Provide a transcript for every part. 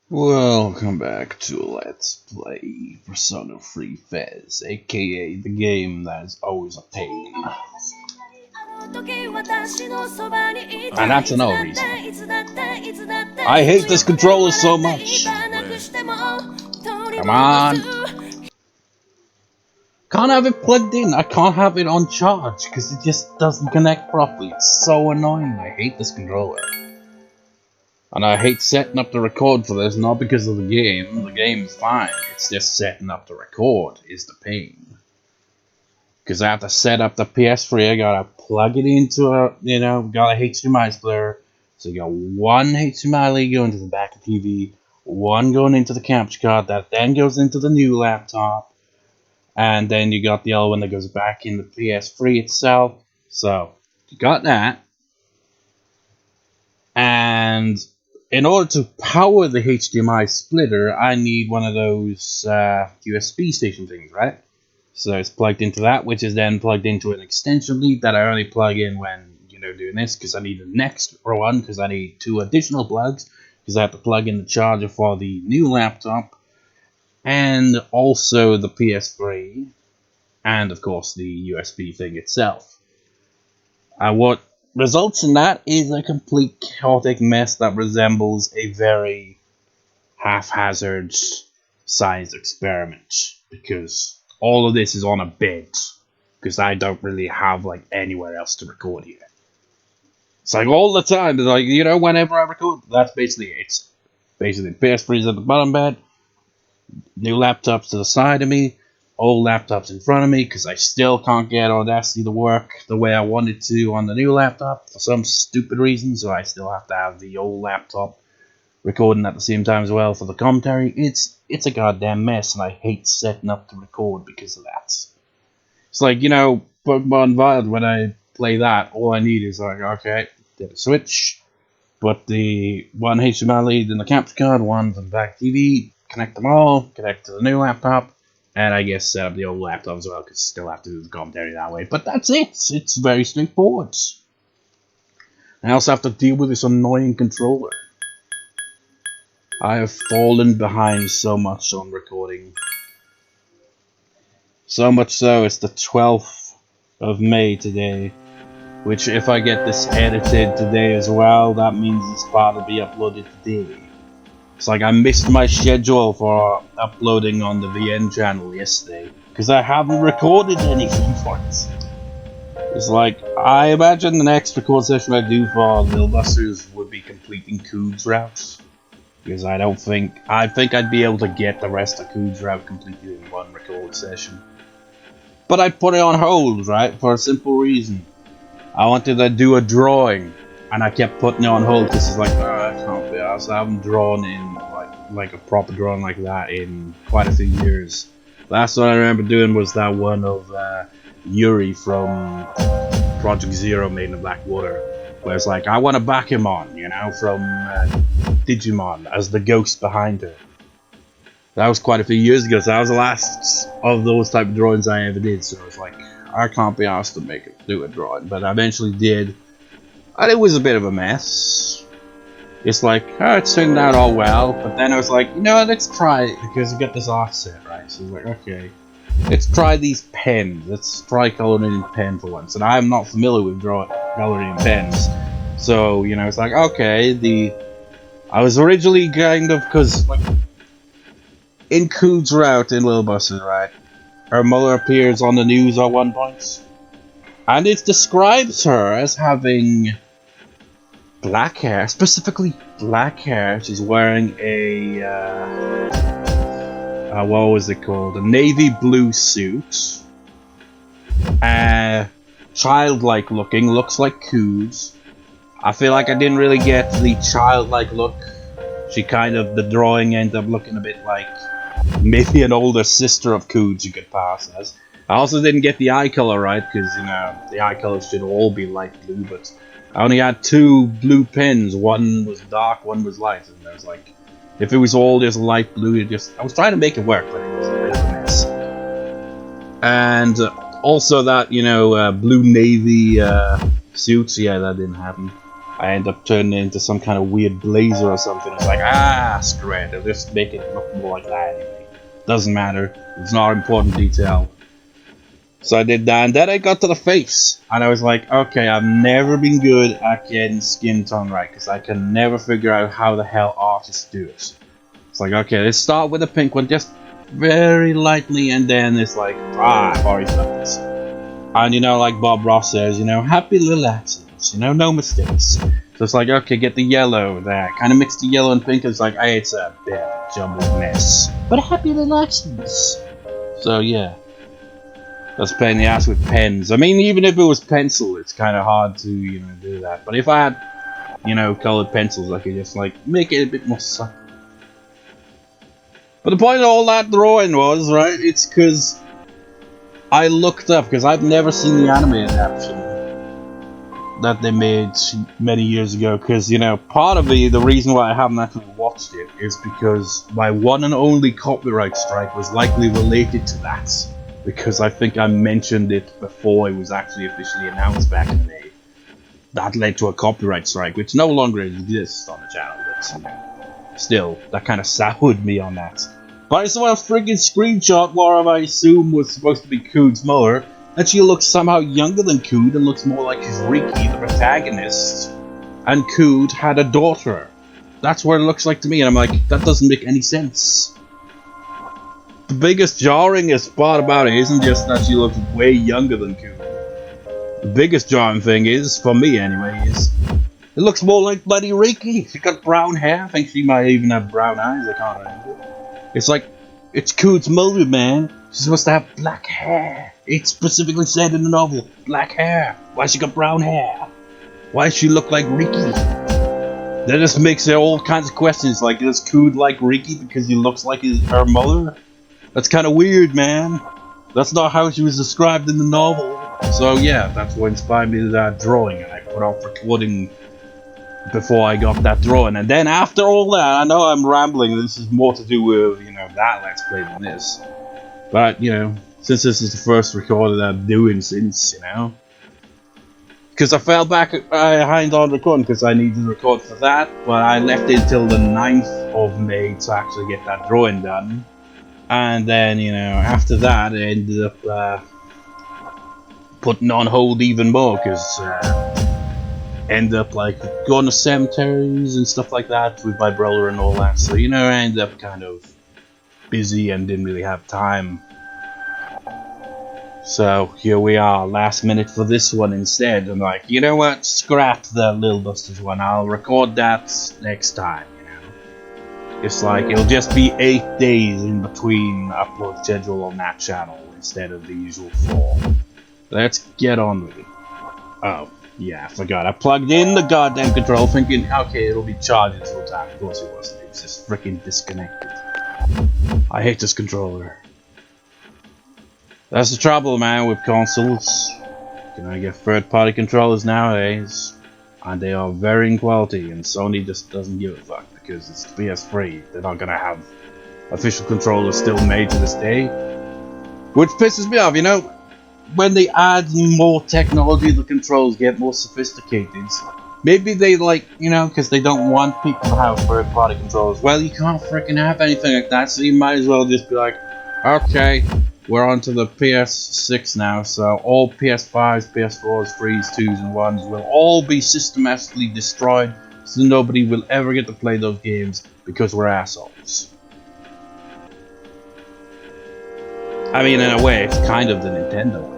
Welcome back to Let's Play Persona 3 FES, aka the game that is always a pain. And that's another reason. I hate this controller so much. Come on. Can't have it plugged in, I can't have it on charge because it just doesn't connect properly. It's so annoying, I hate this controller. And I hate setting up the record for this, not because of the game is fine, it's just setting up the record is the pain. Because I have to set up the PS3, I gotta plug it into a, got a HDMI splitter. So you got one HDMI going to the back of the TV, one going into the capture card, that then goes into the new laptop, and then you got the other one that goes back in the PS3 itself. So, you got that. And in order to power the HDMI splitter, I need one of those USB station things, right? So it's plugged into that, which is then plugged into an extension lead that I only plug in when, doing this, because I need the next one, because I need 2 additional plugs, because I have to plug in the charger for the new laptop, and also the PS3, and of course the USB thing itself. What results in that is a complete chaotic mess that resembles a very haphazard science experiment, because all of this is on a bed, because I don't really have anywhere else to record here. It's all the time, it's whenever I record, that's basically it. It's basically PS3's at the bottom bed, new laptops to the side of me, old laptops in front of me, because I still can't get Audacity to work the way I want it to on the new laptop for some stupid reason, so I still have to have the old laptop recording at the same time as well for the commentary. It's a goddamn mess, and I hate setting up to record because of that. It's Pokemon Wild, when I play that, all I need is okay, get a switch, put the one HDMI lead in the capture card, one from the back TV, connect them all, connect to the new laptop, and I guess set up the old laptop as well, because I still have to do the commentary that way. But that's it. It's very straightforward. I also have to deal with this annoying controller. I have fallen behind so much on recording. So much so, it's the 12th of May today. Which, if I get this edited today as well, that means this part will be uploaded today. It's I missed my schedule for uploading on the VN channel yesterday, because I haven't recorded anything for it. It's I imagine the next record session I do for Lil Busters would be completing Coog's routes. Because I think I'd be able to get the rest of Coog's route completed in one record session. But I put it on hold, right, for a simple reason. I wanted to do a drawing, and I kept putting it on hold because it's I can't be arsed. I haven't drawn in like a proper drawing like that in quite a few years. Last one I remember doing was that one of Yuri from Project Zero Made in Blackwater, where it's I want to back him on, from Digimon as the ghost behind her. That was quite a few years ago, so that was the last of those type of drawings I ever did, so it's I can't be asked to do a drawing, but I eventually did, and it was a bit of a mess. It's it turned out all well, but then I was let's try it, because we got this offset, right? So okay, let's try these pens, let's try coloring in pen for once, and I'm not familiar with coloring in pens, so, it's okay, I was originally because, in Coog's route in Lil Busters, right? Her mother appears on the news at one point, and it describes her as having black hair, specifically black hair. She's wearing a what was it called? A navy blue suit. Childlike looking, looks like Coog's. I feel I didn't really get the childlike look. The drawing ended up looking a bit like maybe an older sister of Coog's you could pass as. I also didn't get the eye color right, because, the eye colors should all be light blue, but I only had 2 blue pens. One was dark, one was light, and I was if it was all just light blue, I was trying to make it work, but it was a bit of a mess. And also that, blue navy suits, yeah, that didn't happen. I end up turning it into some kind of weird blazer or something. It's like, ah, screw it, I'll just make it look more like that anyway. Doesn't matter, it's not an important detail. So I did that, and then I got to the face, and I was like, okay, I've never been good at getting skin tone right, because I can never figure out how the hell artists do it. It's like, okay, let's start with the pink one, just very lightly, and then it's like, I've already done this. And you know, like Bob Ross says, you know, happy little accidents, you know, no mistakes. So it's like, okay, get the yellow there, kind of mix the yellow and pink, it's like, hey, it's a bit of a jumbled mess, but happy little accidents. So yeah. That's a pain in the ass with pens. I mean, even if it was pencil, it's kind of hard to, you know, do that. But if I had, you know, colored pencils, I could just, like, make it a bit more subtle. But the point of all that drawing was, right, it's because I looked up, because I've never seen the anime adaptation that they made many years ago. Because, you know, part of the reason why I haven't actually watched it is because my one and only copyright strike was likely related to that. Because I think I mentioned it before it was actually officially announced back in the day. That led to a copyright strike, which no longer exists on the channel, but you know, still, that kind of soured me on that. But I saw a freaking screenshot where I assume was supposed to be Cood's mother, and she looks somehow younger than Cood and looks more like Riki, the protagonist. And Cood had a daughter. That's what it looks like to me, and I'm like, that doesn't make any sense. The biggest jarring part about it isn't just that she looks way younger than Cood. The biggest jarring thing is, for me anyway, is it looks more like bloody Riki. She got brown hair. I think she might even have brown eyes. I can't remember. It's like, it's Cood's mother, man. She's supposed to have black hair. It's specifically said in the novel, black hair. Why she got brown hair? Why does she look like Riki? That just makes it all kinds of questions. Like, does Cood like Riki because he looks like her mother? That's kind of weird, man. That's not how she was described in the novel. So yeah, that's what inspired me to that drawing, and I put off recording before I got that drawing. And then after all that, I know I'm rambling, this is more to do with, you know, that Let's Play than this. But, you know, since this is the first recorder that I'm doing since, you know. Because I fell back behind on recording because I needed to record for that, but I left it until the 9th of May to actually get that drawing done. And then, you know, after that, I ended up putting on hold even more, because ended up, like, going to cemeteries and stuff like that with my brother and all that. So, you know, I ended up kind of busy and didn't really have time. So, here we are, last minute for this one instead. I'm like, you know what, scrap the Lil Busters one, I'll record that next time. It's like, it'll just be 8 days in between upload schedule on that channel instead of the usual 4. Let's get on with it. Oh, yeah, I forgot. I plugged in the goddamn control thinking, okay, it'll be charged until time. Of course it wasn't. It was just freaking disconnected. I hate this controller. That's the trouble, man, with consoles. You know, you get third-party controllers nowadays, and they are varying quality, and Sony just doesn't give a fuck. Because it's PS3, they're not gonna have official controllers still made to this day. Which pisses me off, you know, when they add more technology, the controls get more sophisticated. Maybe they, like, you know, because they don't want people to have third-party controllers. Well, you can't freaking have anything like that, so you might as well just be like, okay, we're on to the PS6 now, so all PS5s, PS4s, 3s, 2s, and 1s will all be systematically destroyed, so nobody will ever get to play those games because we're assholes. I mean, in a way, it's kind of the Nintendo way.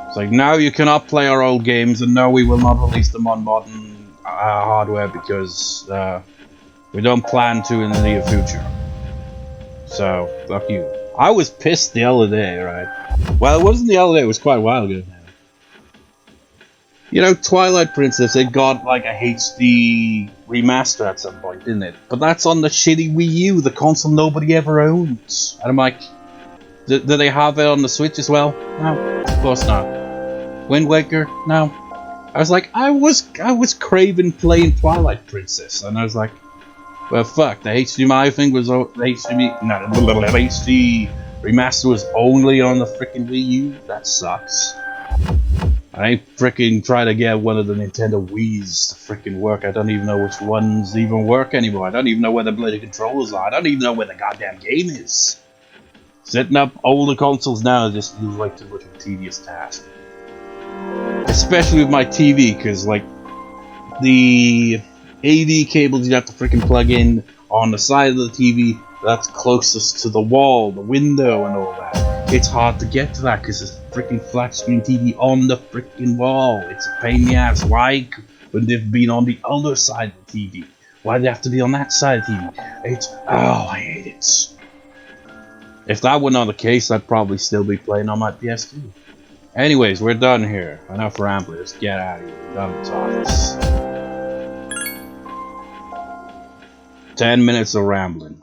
It's like, now you cannot play our old games, and no, we will not release them on modern hardware because we don't plan to in the near future. So, fuck you. I was pissed the other day, right? Well, it wasn't the other day, it was quite a while ago now. You know, Twilight Princess, it got like a HD remaster at some point, didn't it? But that's on the shitty Wii U, the console nobody ever owns. And I'm like, do they have it on the Switch as well? No, of course not. Wind Waker? No. I was like, I was craving playing Twilight Princess, and I was like, well, fuck, the HDMI thing was the HD remaster was only on the freaking Wii U. That sucks. I ain't frickin' trying to get one of the Nintendo Wii's to frickin' work. I don't even know which ones even work anymore. I don't even know where the bloody controllers are. I don't even know where the goddamn game is. Setting up older consoles now just feels like too much of a tedious task. Especially with my TV, because, like, the AV cables you have to freaking plug in on the side of the TV that's closest to the wall, the window, and all that. It's hard to get to that because it's a freaking flat screen TV on the freaking wall. It's a pain in the ass. Why wouldn't it have been on the other side of the TV? Why did it have to be on that side of the TV? I hate it. If that were not the case, I'd probably still be playing on my PS2. Anyways, we're done here. Enough rambling. Let's get out of here. We're done with talks. 10 minutes of rambling.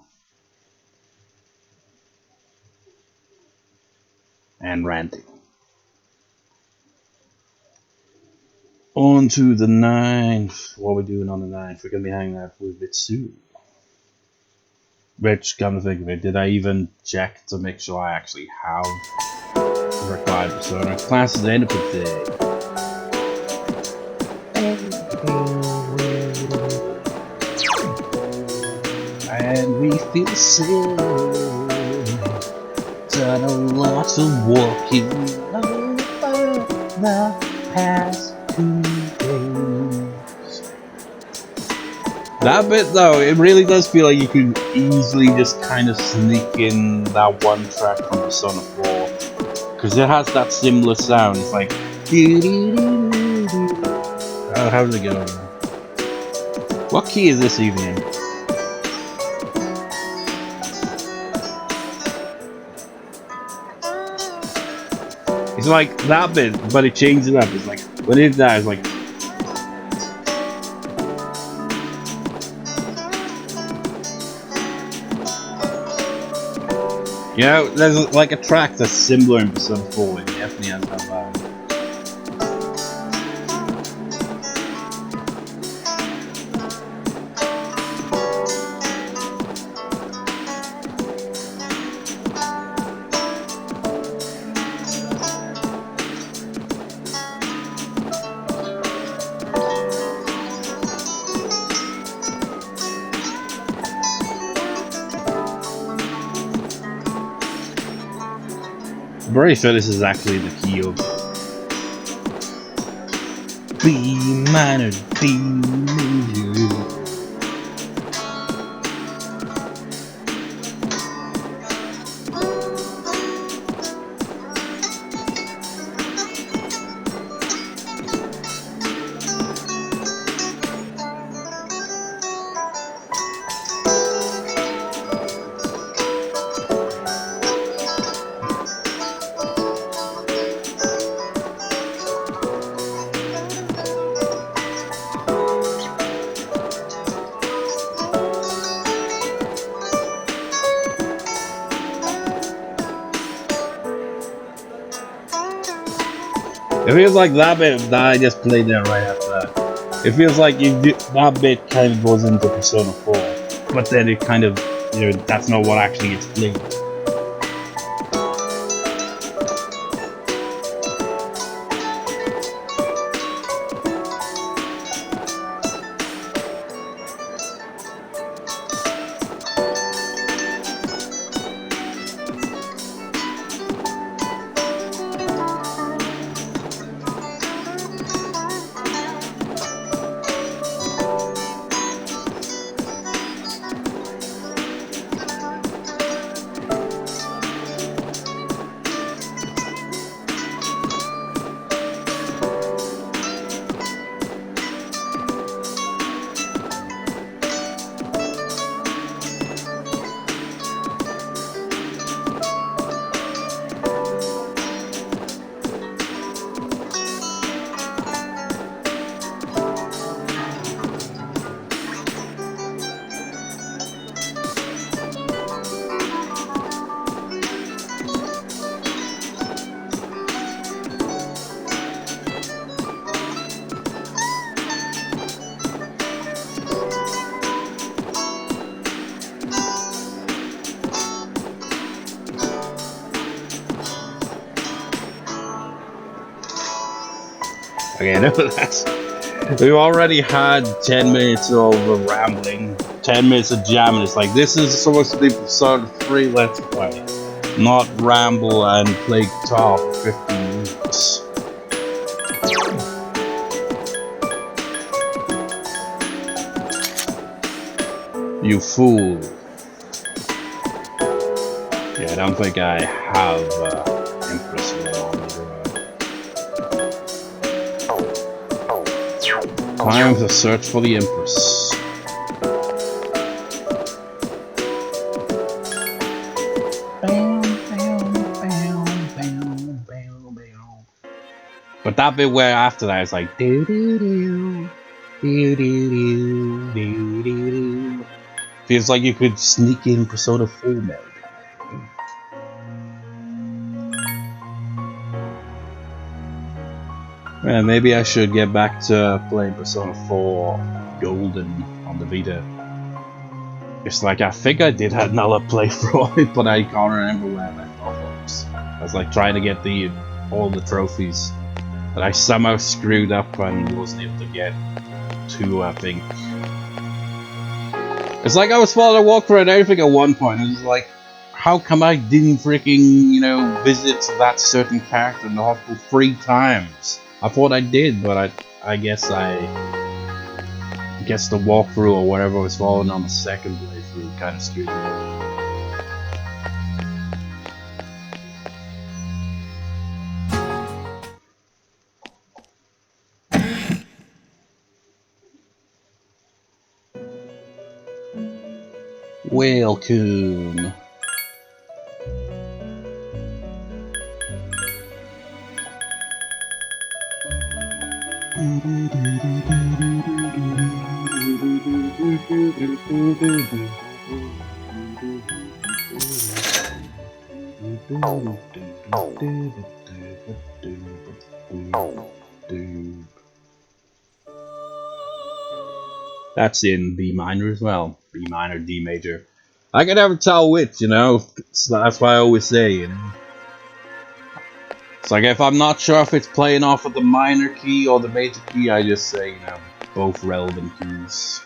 And ranting. On to the 9th. What are we doing on the 9th? We're going to be hanging out with Mitsuru. Which, come to think of it, did I even check to make sure I actually have the required persona? Class is the end of the day. And we feel so done a lot of walking over the past 2 days. That bit though, it really does feel like you could easily just kind of sneak in that one track from Persona 4. Because it has that similar sound. It's like oh, how does it go? What key is this even in? It's like that bit, but it changes it up. It's like, when it dies, it's like. You know, there's like a track that's similar in Persona 4, it definitely has that vibe. I'm pretty sure this is actually the key of B minor, B major. It feels like that bit that I just played there right after that. It feels like that bit kind of goes into Persona 4, but then it kind of, you know, that's not what actually gets played. Okay, no, that's... We've already had 10 minutes of rambling, 10 minutes of jamming. It's like, this is supposed to be Persona 3 Let's Play, not ramble and play guitar for 15 minutes. You fool. Yeah, I don't think I have Empress on. Time to search for the Empress. But that bit where after that it's like do do do do do do do do. Feels like you could sneak in Persona 4 mode. Yeah, maybe I should get back to playing Persona 4 Golden on the Vita. It's like, I think I did have another playthrough of it, but I can't remember where I left off. I was like trying to get all the trophies, but I somehow screwed up and wasn't able to get 2, I think. It's like I was following a walkthrough and everything at one point, and it's like, how come I didn't freaking, you know, visit that certain character in the hospital 3 times? I thought I did, but I guess the walkthrough or whatever was following on the second playthrough kind of screwed me up. Welcome. That's in B minor as well. B minor, D major. I can never tell which, you know. That's why I always say, you know. It's like if I'm not sure if it's playing off of the minor key or the major key, I just say, you know, both relevant keys.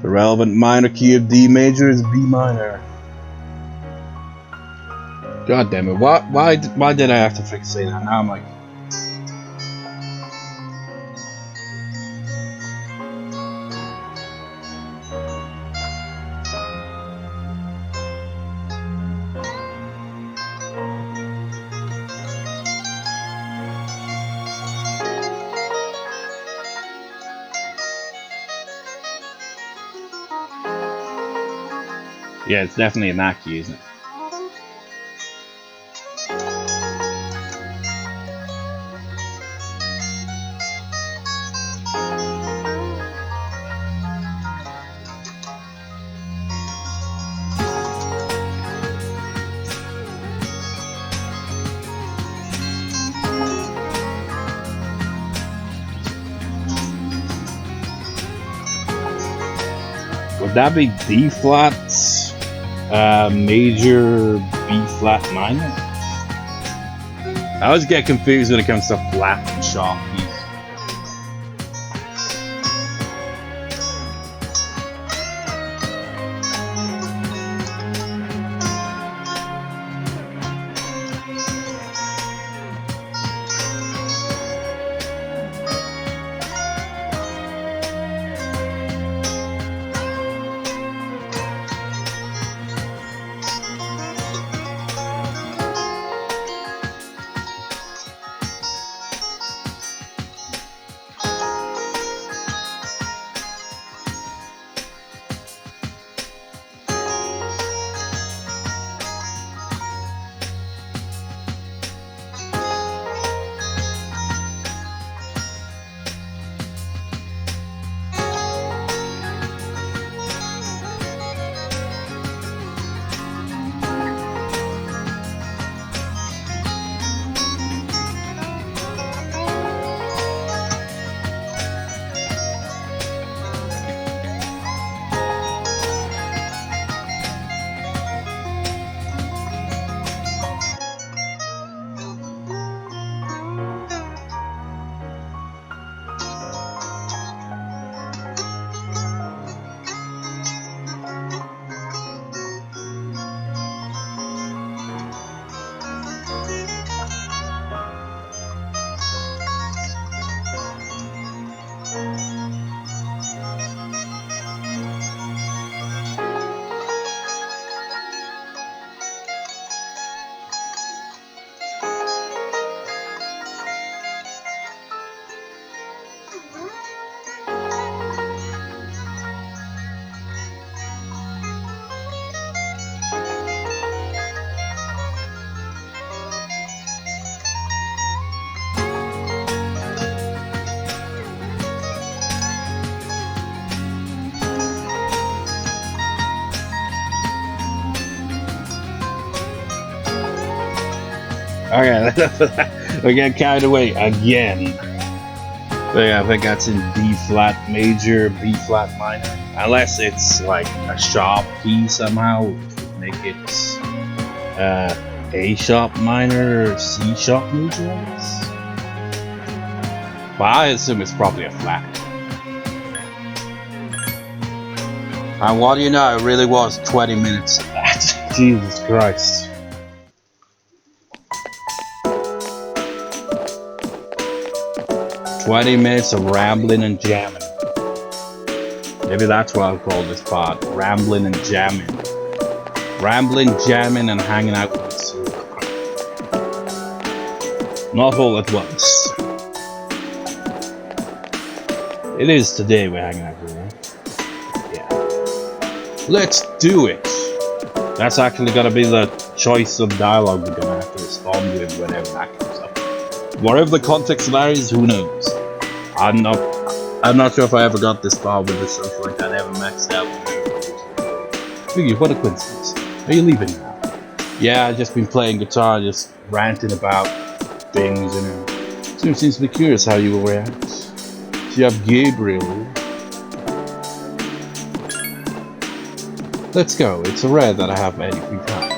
The relevant minor key of D major is B minor. God damn it! Why did I have to fixate that? Now I'm like, yeah, it's definitely a that key, isn't it? Would that be D flat, major, B flat minor? I always get confused when it comes to flat and sharp keys. Okay, we get carried away again. But yeah, I think that's in B flat major, B flat minor. Unless it's like a sharp key somehow, which would make it A sharp minor or C sharp major, I guess. But I assume it's probably a flat. And what do you know, it really was 20 minutes of that. Jesus Christ. "20 minutes of rambling and jamming." Maybe that's what I'll call this part. Rambling and jamming. Rambling, jamming, and hanging out with Mitsuru. Not all at once. It is today we're hanging out with her. Yeah. Let's do it! That's actually gonna be the choice of dialogue we're gonna have to respond with whenever that comes up. Whatever the context varies, who knows? I'm not sure if I ever got this far with this stuff like that, ever maxed out. Figure, what a coincidence. Are you leaving now? Yeah, I've just been playing guitar, just ranting about things, you know. Soon seems to be curious how you will react. So you have Gabriel. Let's go. It's rare that I have any free time.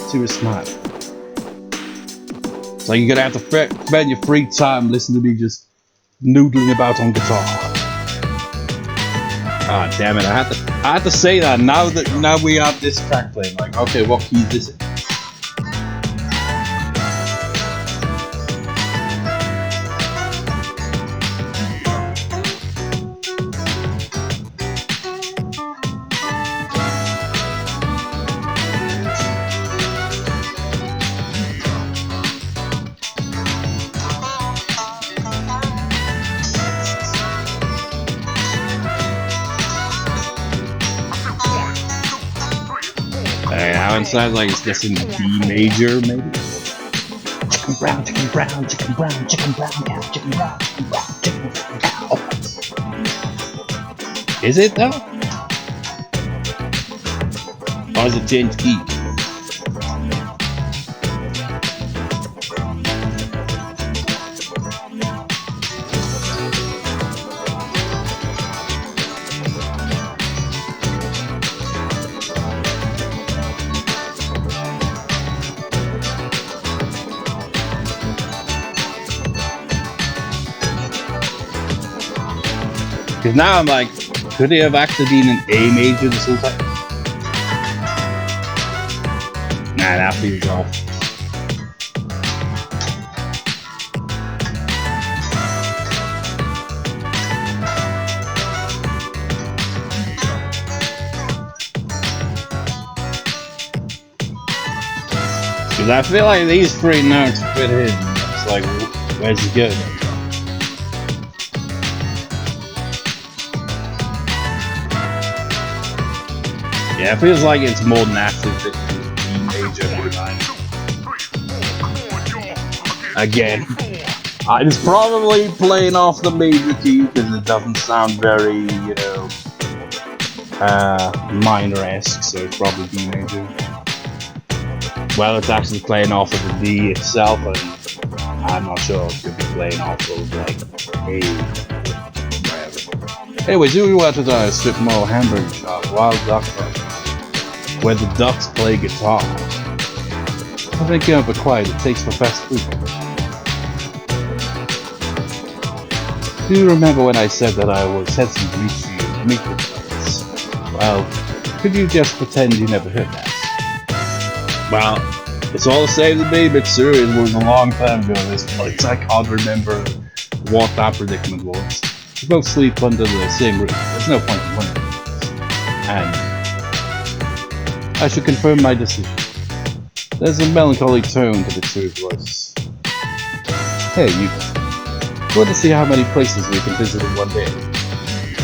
Serious smile. So you're gonna have to spend your free time listening to me just noodling about on guitar. Ah, damn it! I had to say that now we have this track playing. Like, okay, what key is this in? It sounds like it's just in D major, maybe. Chicken brown, chicken brown, chicken brown, chicken brown cow, chicken brown, chicken brown, chicken brown cow. Is it though? Or is it changed key? Because now I'm like, could it have actually been an A major this whole time? Nah, that feels off. Because I feel like these three notes fit in. It's like, where's he going? Yeah, it feels like it's more naturally fit to D major every time. Again. It's probably playing off the major key because it doesn't sound very, you know, minor-esque, so it's probably D major. Well, it's actually playing off of the D itself, and I'm not sure it could be playing off of, like, A. Anyways, we went to the strip mall hamburger shop, Wild Duck Farm, where the ducks play guitar. I think you have acquired a taste for fast food. Do you remember when I said that I was hesitant to meet you to meet with us? Well, could you just pretend you never heard that? Well, it's all the same to me, Mitsuru. It was a long time ago this place. I can't remember what that predicament was. We both sleep under the same roof. There's no point in wondering. And I should confirm my decision. There's a melancholy tone to Mitsuru's voice. Hey, you. Want to see how many places we can visit in one day?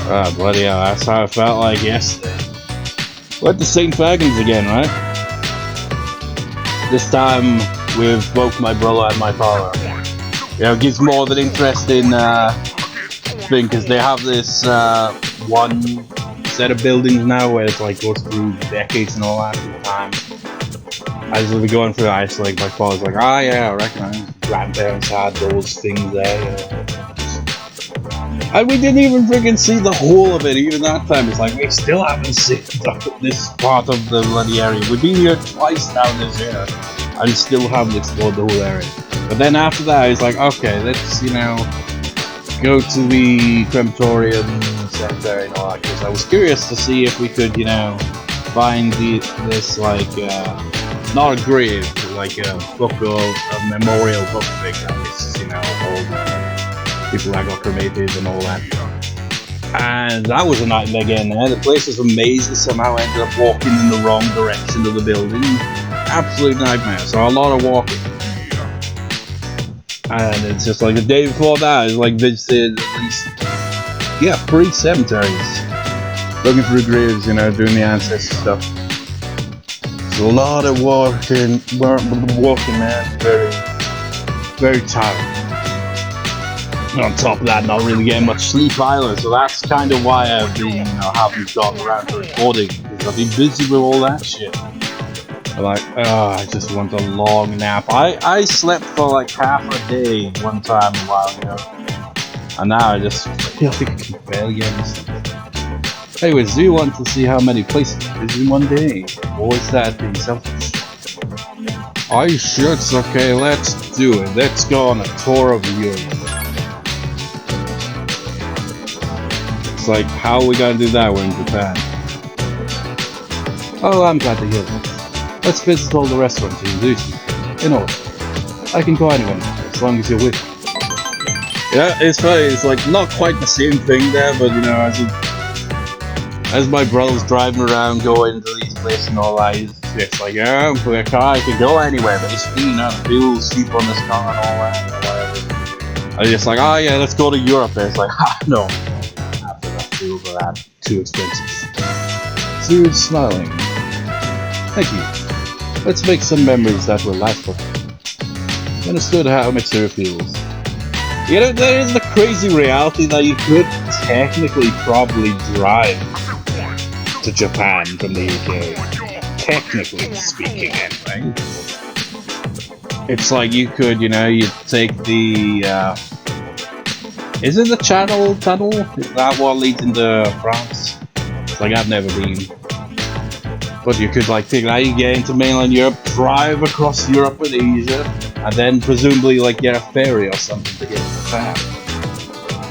Ah, bloody hell, that's how I felt like yesterday. We're at the St. Fagans again, right? This time with both my brother and my father. Yeah, it gives more of an interesting thing, because they have this one set of buildings now where it's like goes through decades and all that time. as we were going through the ice, like my father's like, ah, yeah, I recognize grandparents had those things there. And we didn't even freaking see the whole of it, even that time. It's like, we still haven't seen this part of the bloody area. We've been here twice now this year, and still haven't explored the whole area. But then after that, it's like, okay, let's, you know, go to the crematorium, cemetery, and all that, because I was curious to see if we could, you know, find this, like, not a grave, but like a book of a memorial book thing that is, you know, all the people that got cremated and all that. And that was a nightmare again. The place was amazing. Somehow ended up walking in the wrong direction of the building. Absolute nightmare. So a lot of walking. And it's just like the day before that, it's like visited at least, yeah, 3 cemeteries. Looking through graves, you know, doing the ancestor stuff. It's a lot of walking, man. Very tired. And on top of that, not really getting much sleep either. So that's kind of why I've been, you know, haven't gotten around to recording, because I've been busy with all that shit. Like, I just want a long nap. I slept for like half a day one time a while ago, and now I just feel like I can barely get any sleep. Anyways, do you want to see how many places I visit in one day? Or is that being selfish? Are you sure it's okay? Let's do it. Let's go on a tour of Europe. It's like, how are we gonna do that? We're in Japan. Oh, I'm glad to hear that. Let's visit all the restaurants in Lucy. In order. I can go anywhere now, as long as you're with me. Yeah, it's funny. It's like not quite the same thing there, but you know, as my brother's driving around, going to these places and all that, it's like, yeah, with a car, I can go anywhere, but it's, you know, people sleep on this car and all that, or whatever. I'm just like, oh yeah, let's go to Europe. And it's like, no. After that, fuel for that, too expensive. Mitsuru smiling. Thank you. Let's make some memories that will last forever. Understood how Mitsuru feels. You know, there is the crazy reality that you could technically probably drive to Japan from the UK. Technically speaking, anyway. It's like you could, you know, you take the, is it the Channel Tunnel? Is that what leads into France? It's like, I've never been. But you could, like, take that, you get into mainland Europe, drive across Europe and Asia, and then presumably, like, get a ferry or something to get to Japan.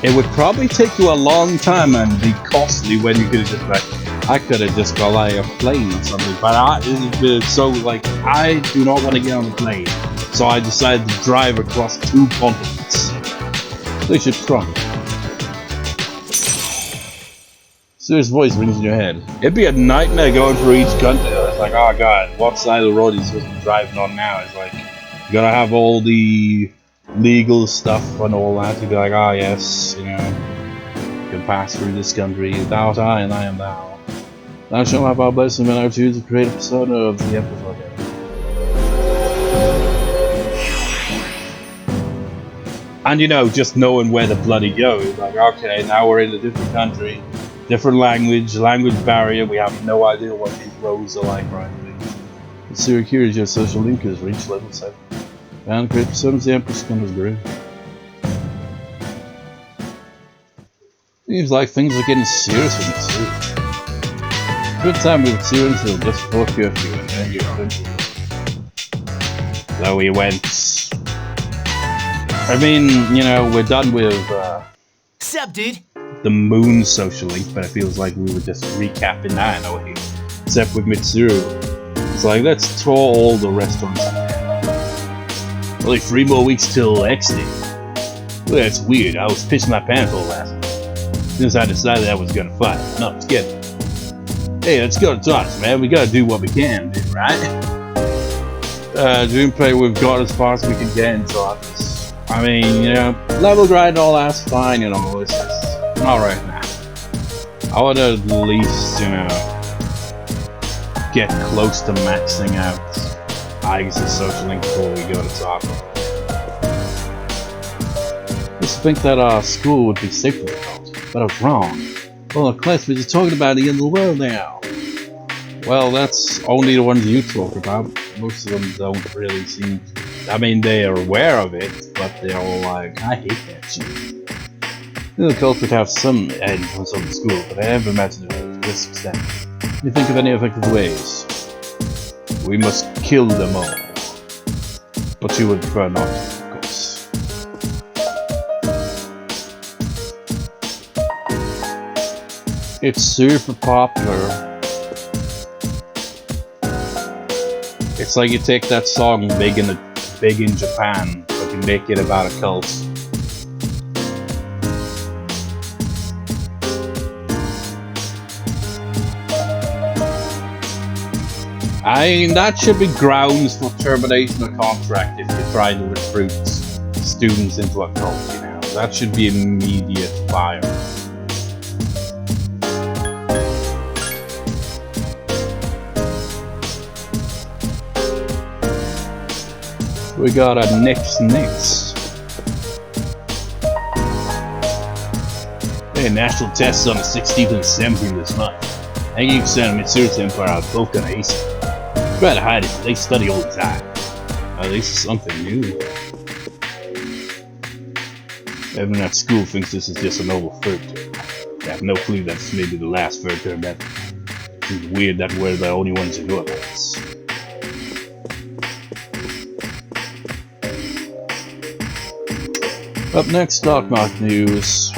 It would probably take you a long time and be costly when you could have just, like, I could have just got like a plane or something, but I do not want to get on a plane, so I decided to drive across 2 continents. Spaceship strong. Serious voice rings in your head. It'd be a nightmare going through each country. It's like, oh god, what side of the road are you supposed to be driving on now? It's like, you gotta have all the legal stuff and all that to be like, ah, yes, you know, you can pass through this country. Thou art I, and I am thou. Thou shalt have our blessing when I choose to create a persona of the Emperor. And you know, just knowing where the bloody go, like, okay, now we're in a different country, different language barrier, we have no idea what these roads are like right now. Mitsuru curious, your social link has reached level 7. And create personas of the Emperor's Connor's grave. Seems like things are getting serious with Mitsuru. Good time with Mitsuru until just before curfew, and then you went. So we went. I mean, you know, we're done with What's up, dude? the moon social link, but it feels like we were just recapping that in a way. Except with Mitsuru. It's like, let's tour all the restaurants. Only 3 more weeks till exit. Well, that's weird. I was pissing my pants all last night. Since I decided I was gonna fight. No, let's get it. Hey, let's go to Tartarus, man. We gotta do what we can, dude, right? Dream play, we've got as far as we can get in Tartarus. I mean, you know, level grind and all that's fine, you know, it's just not right now. I would at least, you know, get close to maxing out Aigis' social link before we go to Tartarus. I used to think that our school would be safe for the adults, but I was wrong. Well, our classmates are talking about the end of the world now. Well, that's only the ones you talk about. most of them don't really seem. I mean, they are aware of it, but they're all like, I hate that shit. The cult would have some influence on the school, but I never imagined it to this extent. Can you think of any effective ways? We must kill them all. But you would prefer not to, of course. It's super popular. It's like you take that song big in Japan, but you make it about a cult. I mean, that should be grounds for termination of contract if you try to recruit students into a cult, you know. That should be immediate fire. We got a Nix. Hey, national tests on the 16th and 17th this month. 80% of Mitsuru's empire are both gonna ace it. Try to hide it, but they study all the time. At least it's something new. Everyone at school thinks this is just a normal third term. They have no clue that this may be the last third term ever. It's weird that we're the only ones who know about this. Up next, stock market news.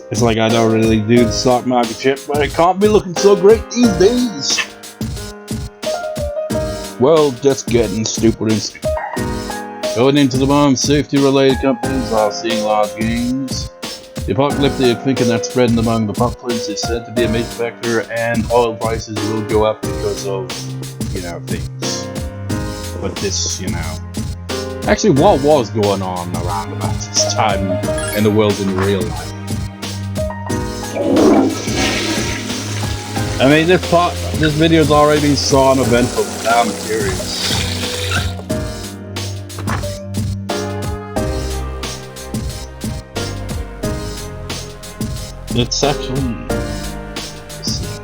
It's like I don't really do the stock market shit, but it can't be looking so great these days. Well, just getting stupider and stupider. Going into the bomb, safety-related companies are seeing large gains. The apocalyptic thinking that's spreading among the populace is said to be a major factor, and oil prices will go up because of, you know, things. But this, you know. Actually, what was going on around about this time in the world in real life? I mean, this video's already been so uneventful, but I'm curious. It's actually... let's see.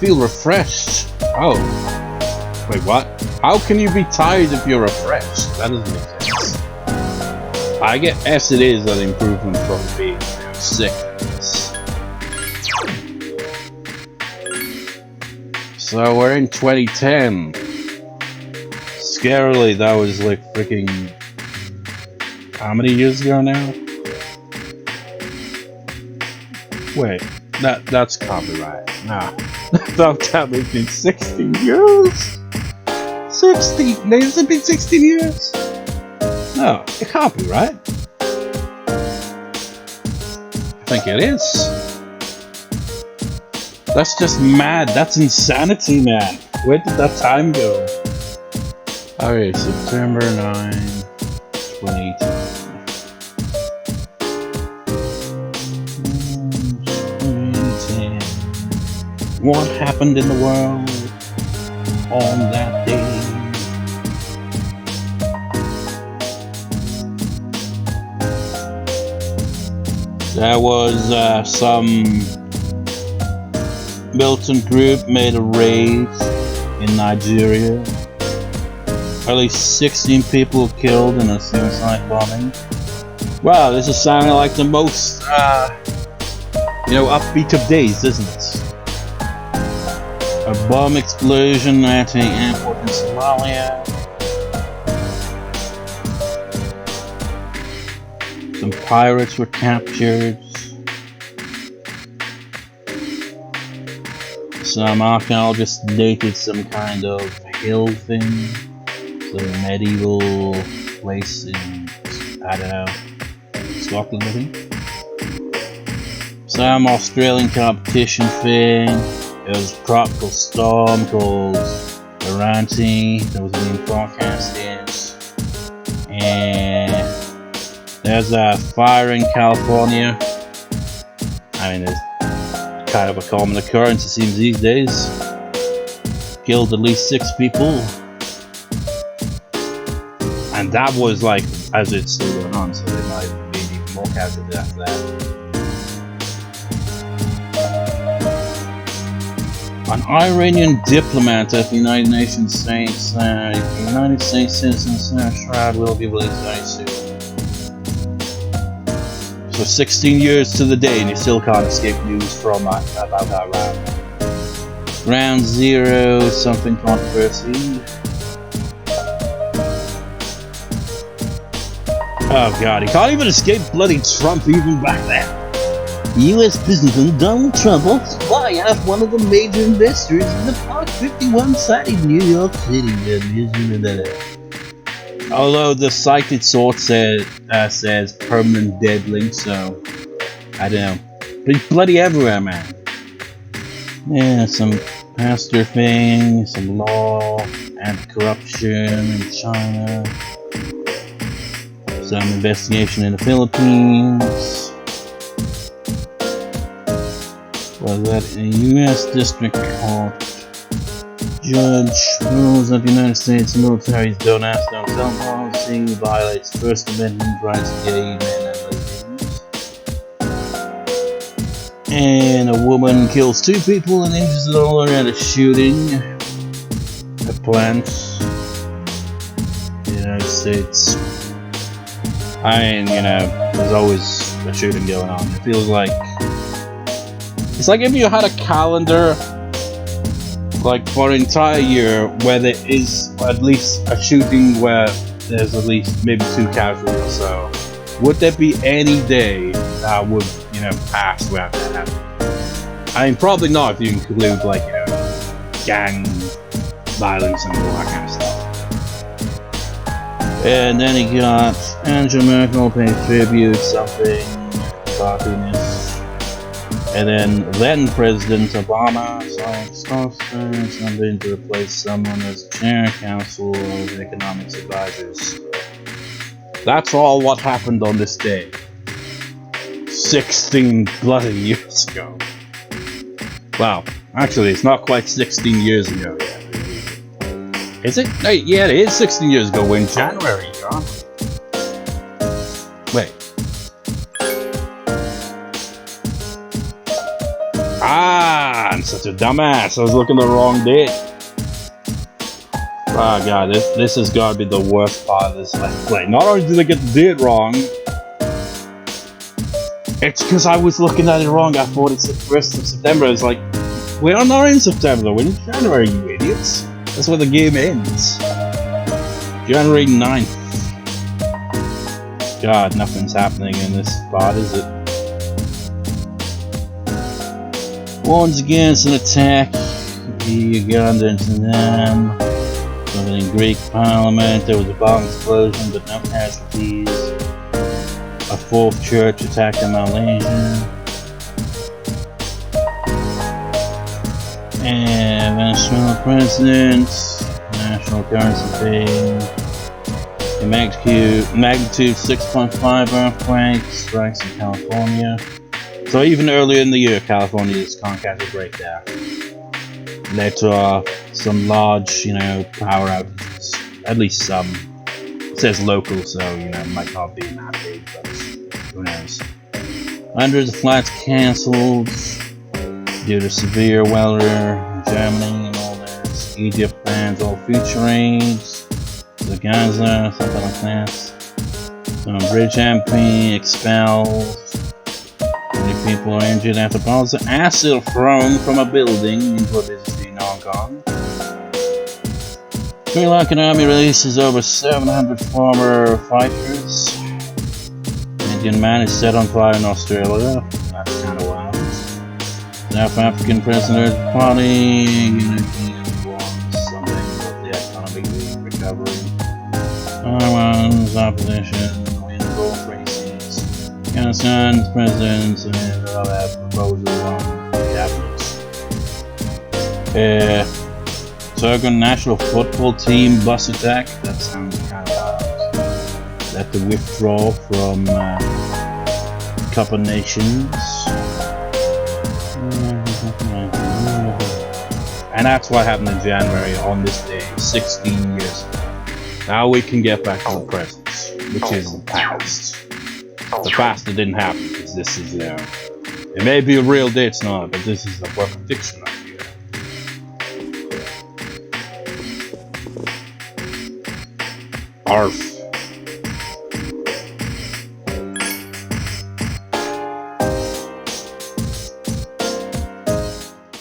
Feel refreshed. Oh. Wait, what? How can you be tired if you're refreshed? That doesn't make sense. I guess it is an improvement from being sick. So we're in 2010. Scarily, that was like freaking... how many years ago now? Wait, that's copyright. Nah. Don't tell me it's been 16 years? 16? Has it been 16 years? No, it can't be, right? I think it is. That's just mad. That's insanity, man. Where did that time go? Okay, September 9, 2018. What happened in the world on that day? There was some militant group made a raid in Nigeria. At least 16 people killed in a suicide bombing. Wow, this is sounding like the most, you know, upbeat of days, isn't it? A bomb explosion at an airport in Somalia. Some pirates were captured. Some archaeologists dated some kind of hill thing. Some medieval place in, I don't know, Scotland, I think. Some Australian competition thing. There was a tropical storm called Durante that was being forecasted. And there's a fire in California. I mean, it's kind of a common occurrence, it seems, these days. Killed at least 6 people. And that was like, as it's still going on, so there might be even more casualties after that. An Iranian diplomat at the United Nations states that United States citizens shroud will be released very soon. So 16 years to the day and you still can't escape news from about Iran. Ground Zero, something controversy. Oh god, he can't even escape bloody Trump even back then. US President Donald Trump wants to buy out one of the major investors in the Park 51 site in New York City. Although the cited source says permanent dead link, so I don't know. But he's bloody everywhere, man. Yeah, some pastor thing, some law, anti-corruption in China, some investigation in the Philippines. Was that a U.S. District Court judge rules that the United States military's don't ask, don't tell policy violates First Amendment rights of gay men and lesbians. And a woman kills 2 people and injures another at a shooting at plants in the United States. I mean, you know, there's always a shooting going on. It feels like it's like if you had a calendar, like for an entire year, where there is at least a shooting where there's at least maybe 2 casualties or so. Would there be any day that would, you know, pass without that happening? I mean, probably not if you include, like, you know, gang violence and all that kind of stuff. And then he got Angela Merkel pay tribute, something, happiness. And then President Obama signed something to replace someone as chair council of economics advisors. That's all what happened on this day. 16 bloody years ago. Wow, actually it's not quite 16 years ago yet. Is it? No, yeah, it is 16 years ago. We're in January, John. Wait. Ah, I'm such a dumbass. I was looking at the wrong date. Oh god, this has got to be the worst part of this let's play. Not only did I get the date wrong, it's because I was looking at it wrong. I thought it's the 1st of September. It's like, we are not in September, we're in January, you idiots. That's where the game ends. January 9th. God, nothing's happening in this spot, is it? Warns against an attack. Uganda into them. Something in Greek Parliament. There was a bomb explosion, but no casualties. A 4th church attacked in Malaysia. And Venezuela president. National currency thing. A magnitude 6.5 earthquake strikes in California. So even earlier in the year, California's can't break there. Led to some large, you know, power outages. At least some. It says local, so, you know, it might not be that big, but who knows. Hundreds of flights cancelled due to severe weather in Germany and all this. Egypt bans all future raids. To Gaza, something like that. Some bridge MP expelled. People are injured after bottles of acid thrown from a building into a busy street in Hong Kong. Sri Lankan army releases over 700 former fighters. Indian man is set on fire in Australia. That's kind of wild. South African President Party wants something with the economic recovery. Taiwan's opposition win both races. Afghanistan's presidents and other proposals on cabinets. Turkish national football team bus attack. That sounds kind of wild. That to withdraw from Cup of Nations. And that's what happened in January on this day, 16 years ago. Now we can get back to the present, which is the past. The past that didn't happen, because this is, it may be a real date, it's not, but this is a work of fiction right here. Arf.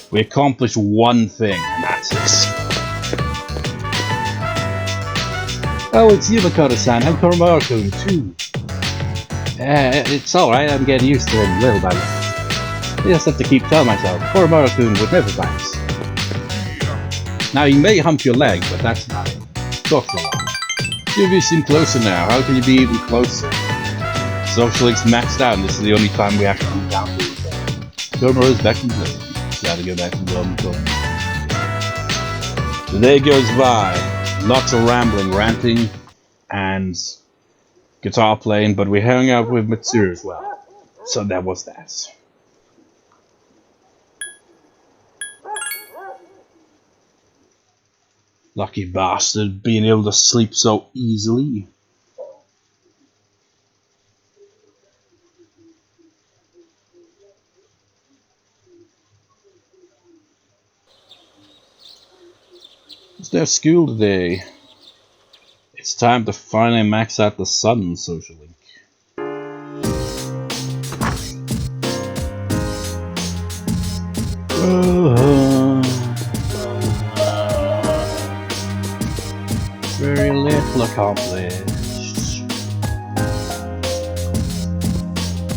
We accomplished one thing, and that's this. Oh, it's you, Makoto-san. I'm Koromaru-kun, too. It's alright, I'm getting used to him little by little. I just have to keep telling myself, Koromaru-kun would never bounce. Now, you may hump your leg, but that's not it. Talk for a while. You seem closer now. How can you be even closer? Social link's maxed out, and this is the only time we actually come down to each other. Koromaru's back in blue. Gotta go back to the The day goes by. Lots of rambling, ranting, and guitar playing, but we hung out with Mitsuru as well. So that was that. Lucky bastard, being able to sleep so easily. It's their school today. It's time to finally max out the sudden social link. Very little accomplished.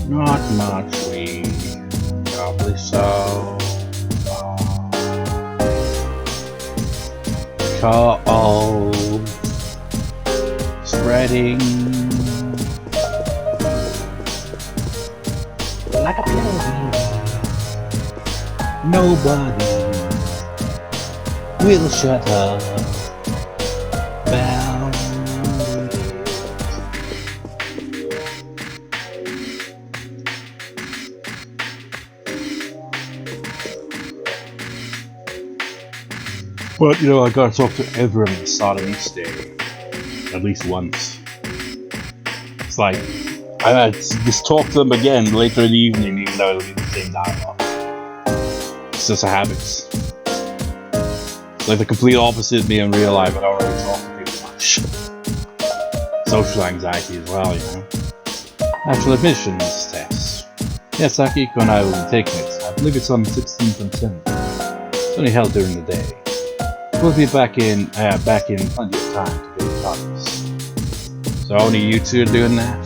Not much we accomplished so far. Cold. Spreading like a pillow. Nobody will shut up. But you know, I gotta talk to everyone at the start of each day. At least once. It's like, I had to just talk to them again later in the evening, even though it'll be the same dialogue. It's just a habit. It's like the complete opposite of me in real life. I don't really talk to people much. Social anxiety as well, you know. Actual admissions test. Yes, Akiko and I will be taking it. I believe it's on the 16th and 10th. It's only held during the day. We'll be back in plenty of time to get the tartarus. So only you two are doing that?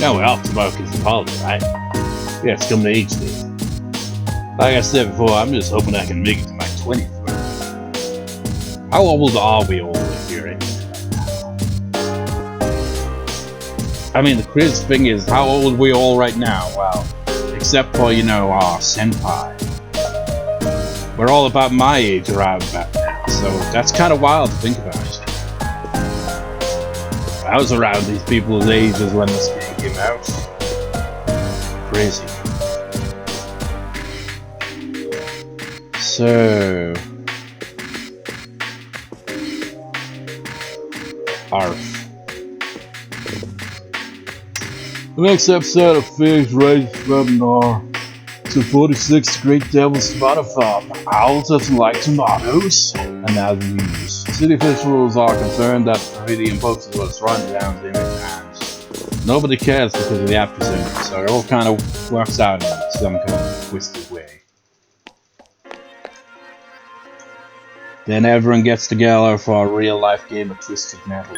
No, we're off tomorrow because it's holiday, right? Yeah, it's coming to each day. Like I said before, I'm just hoping I can make it to my 20th birthday. How old are we all if you're in right now? I mean, the crazy thing is, how old are we all right now? Well, except for, you know, our senpai. We're all about my age around about now, so that's kind of wild to think about. I was around these people's ages when this game came out. Crazy. So... Arf. The next episode of FES Raised from our 246 Great Devil's Tomato Farm. Owl doesn't like tomatoes. And now the news. City officials are concerned that graffiti and posters was run down the image and nobody cares because of the after zone, so it all kind of works out in some kind of twisted way. Then everyone gets together for a real life game of Twisted Metal.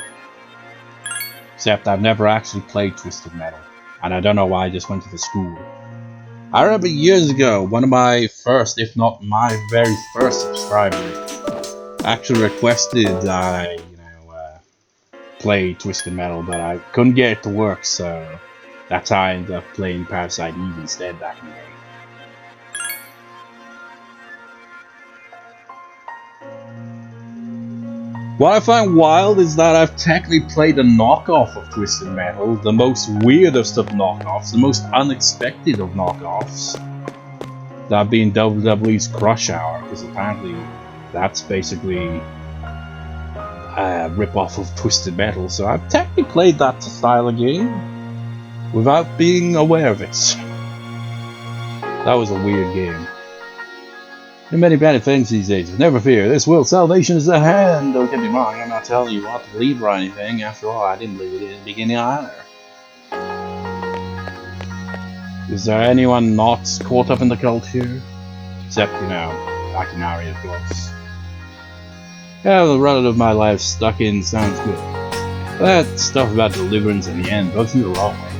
Except I've never actually played Twisted Metal. And I don't know why I just went to the school. I remember years ago, one of my first, if not my very first subscribers actually requested that I, play Twisted Metal, but I couldn't get it to work, so that's how I ended up playing Parasite Eve instead back in the day. What I find wild is that I've technically played a knockoff of Twisted Metal, the most weirdest of knockoffs, the most unexpected of knockoffs. That being WWE's Crush Hour, because apparently that's basically a rip-off of Twisted Metal, so I've technically played that style of game without being aware of it. That was a weird game. There are many bad things these days, but never fear, this world's salvation is at hand! Don't get me wrong, I'm not telling you what to believe or anything. After all, I didn't believe it in the beginning either. Is there anyone not caught up in the cult here? Except, you know, Akinari, of course. Yeah, the run of my life stuck in sounds good. That stuff about deliverance in the end rubs me the wrong way.